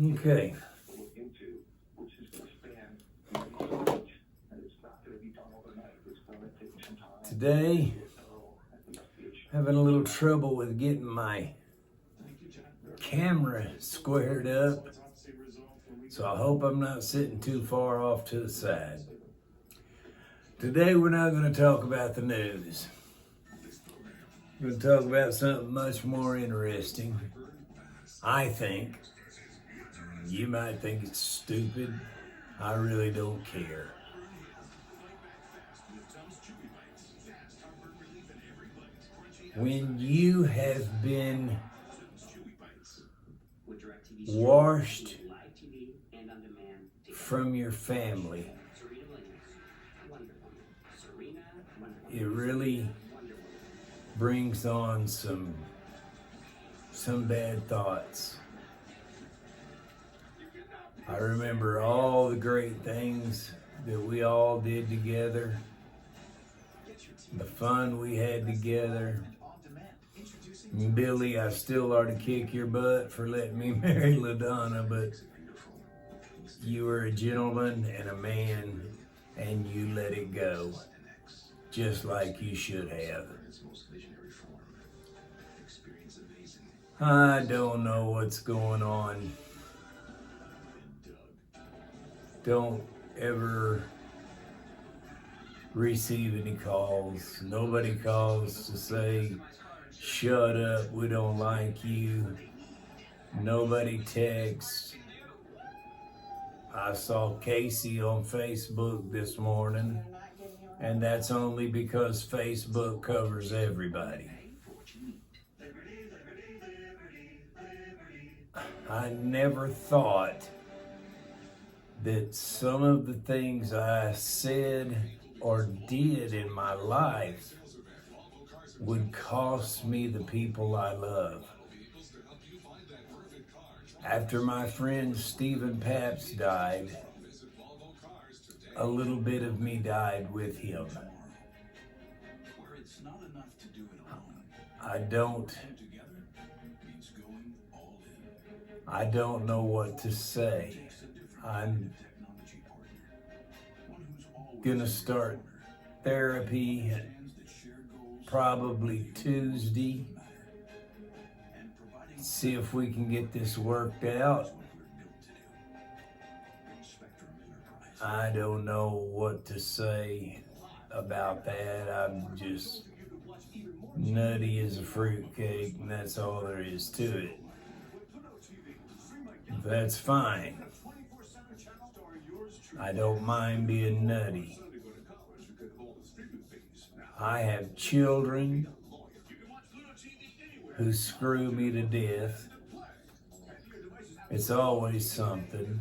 Okay. Today, having a little trouble with getting my camera squared up, so I hope I'm not sitting too far off to the side. Today, we're not going to talk about the news. We're going to talk about something much more interesting, I think. You might think it's stupid. I really don't care. When you have been washed from your family, it really brings on some bad thoughts. I remember all the great things that we all did together, the fun we had together. Billy, I still ought to kick your butt for letting me marry LaDonna, but you were a gentleman and a man, and you let it go, just like you should have. I don't know what's going on. Don't ever receive any calls. Nobody calls to say, shut up, we don't like you. Nobody texts. I saw Casey on Facebook this morning, and that's only because Facebook covers everybody. I never thought that some of the things I said or did in my life would cost me the people I love. After my friend Stephen Papps died, a little bit of me died with him. I don't know what to say. I'm gonna start therapy probably Tuesday. See if we can get this worked out. I don't know what to say about that. I'm just nutty as a fruitcake, and that's all there is to it. That's fine. I don't mind being nutty. I have children who screw me to death. It's always something.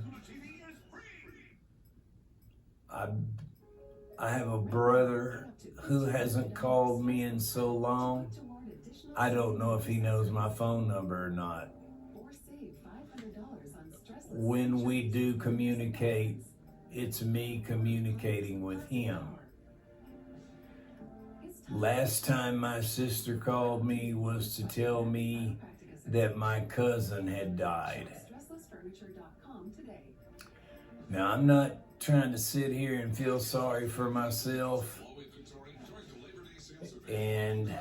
I have a brother who hasn't called me in so long. I don't know if he knows my phone number or not. When we do communicate, it's me communicating with him. Last time my sister called me was to tell me that my cousin had died. Now, I'm not trying to sit here and feel sorry for myself and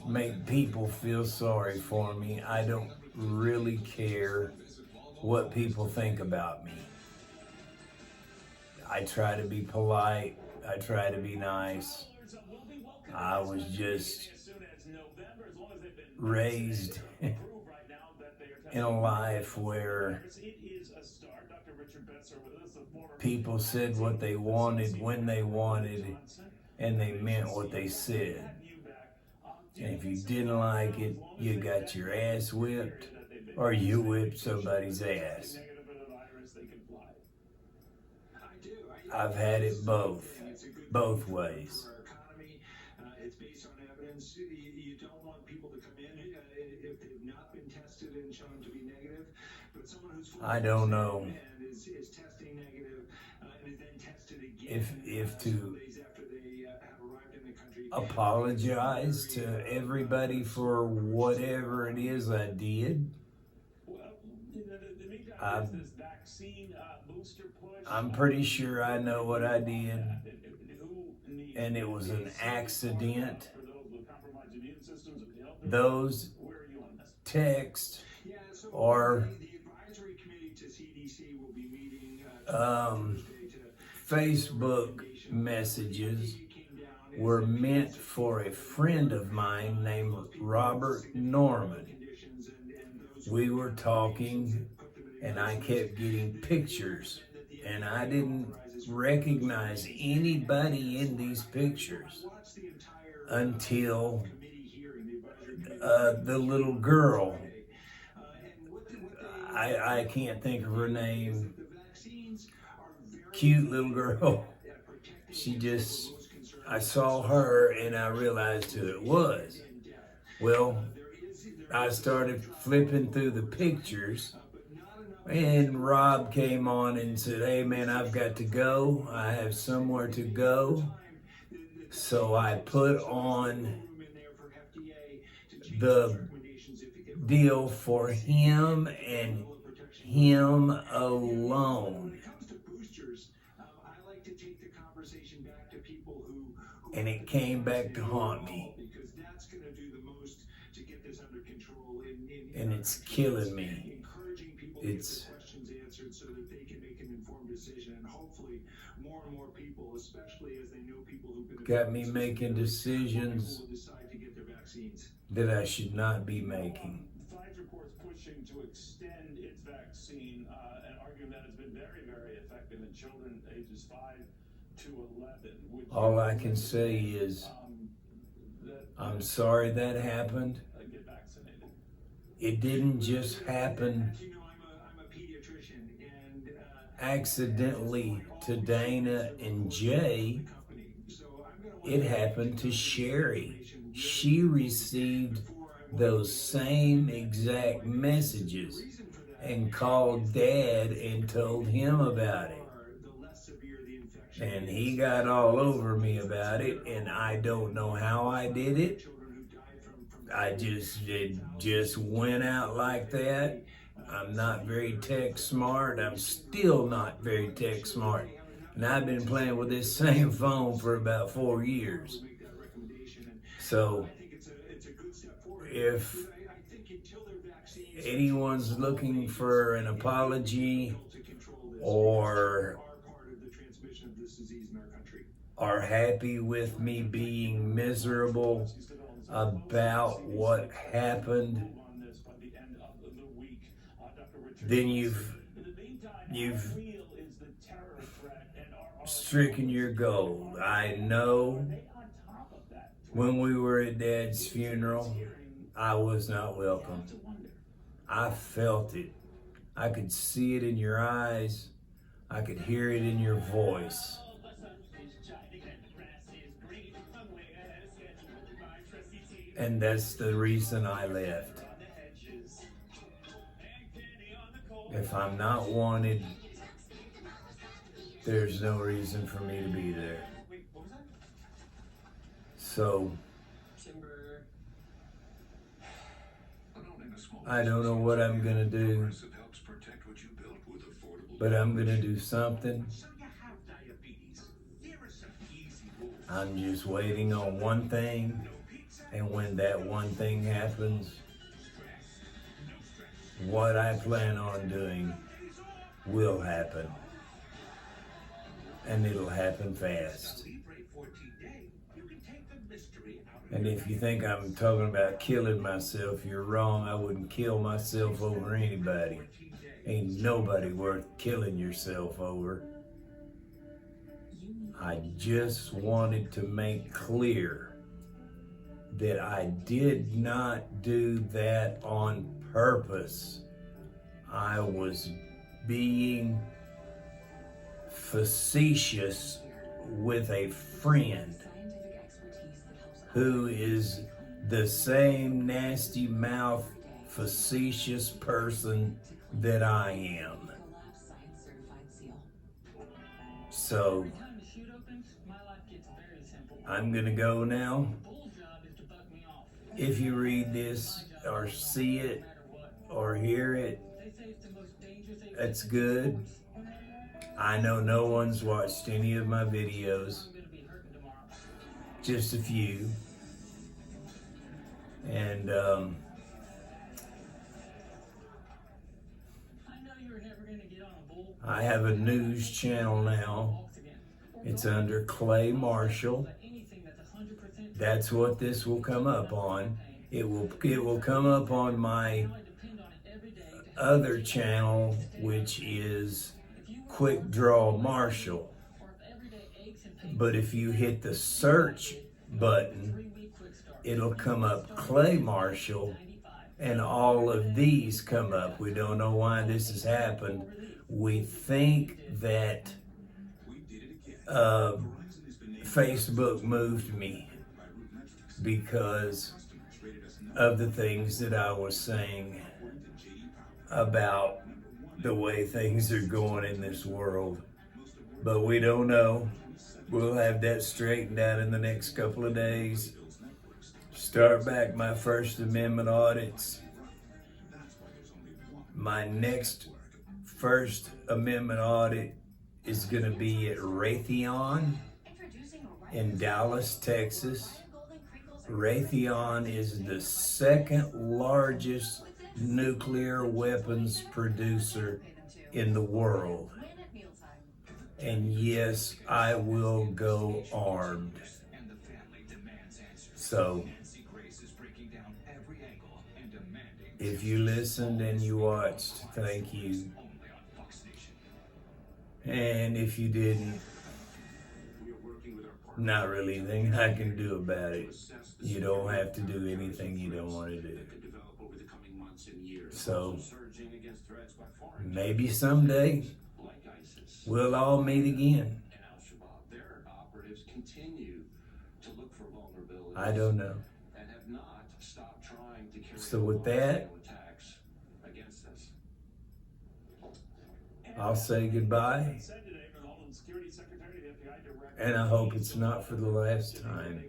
make people feel sorry for me. I don't really care what people think about me. I try to be polite. I try to be nice. I was just raised in a life where people said what they wanted when they wanted, and they meant what they said. And if you didn't like it, you got your ass whipped, or you whipped somebody's ass. I've had it both ways. It's based on evidence. You don't want people to come in if they've not been tested and shown to be negative. But someone who's I don't know is testing negative and is then tested again if to days after they have arrived in the country. apologize to everybody for whatever it is I did. I'm pretty sure I know what I did, and it was an accident. Those texts or Facebook messages were meant for a friend of mine named Robert Norman. We were talking and I kept getting pictures and I didn't recognize anybody in these pictures until the little girl. I can't think of her name. Cute little girl. I saw her and I realized who it was. Well, I started flipping through the pictures and Rob came on and said, "Hey man, I've got to go. I have somewhere to go." So I put on the deal for him and him alone. And it came back to haunt me. And it's killing me. It's so that they can make an informed decision, and hopefully more and more people, especially as they know people who've been got me making decisions that I should not be making. Pfizer reports pushing to extend its vaccine and arguing that it's been very, very effective in children ages 5 to 11. All I can say is I'm sorry that happened. Get vaccinated. It didn't just happen accidentally to Dana and Jay. It happened to Sherry. She received those same exact messages and called Dad and told him about it. And he got all over me about it, and I don't know how I did it. It just went out like that. I'm not very tech smart. I'm still not very tech smart. And I've been playing with this same phone for about 4 years. So if anyone's looking for an apology or are happy with me being miserable about what happened, then you've stricken your goal. I know when we were at Dad's funeral, I was not welcome. I felt it. I could see it in your eyes. I could hear it in your voice. And that's the reason I left. If I'm not wanted, there's no reason for me to be there. So, I don't know what I'm gonna do, but I'm gonna do something. I'm just waiting on one thing, and when that one thing happens, what I plan on doing will happen. And it'll happen fast. And if you think I'm talking about killing myself, you're wrong. I wouldn't kill myself over anybody. Ain't nobody worth killing yourself over. I just wanted to make clear that I did not do that on purpose. I was being facetious with a friend who is the same nasty mouth, facetious person that I am. So, I'm gonna go now. If you read this or see it or hear it, that's good. I know no one's watched any of my videos, just a few. And I have a news channel now. It's under Clay Marshall. That's what this will come up on. It will come up on my other channel, which is Quick Draw Marshall. But if you hit the search button, it'll come up Clay Marshall, and all of these come up. We don't know why this has happened. We think that Facebook moved me because of the things that I was saying about the way things are going in this world. But we don't know. We'll have that straightened out in the next couple of days. Start back my First Amendment audits. My next First Amendment audit is going to be at Raytheon in Dallas, Texas. Raytheon is the second largest nuclear weapons producer in the world. And yes, I will go armed. So, if you listened and you watched, thank you. And if you didn't, not really anything I can do about it. You don't have to do anything you don't want to do. So, maybe someday we'll all meet again. I don't know. So with that, I'll say goodbye. And I hope it's not for the last time.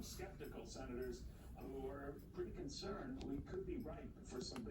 Skeptical senators who are pretty concerned we could be right for some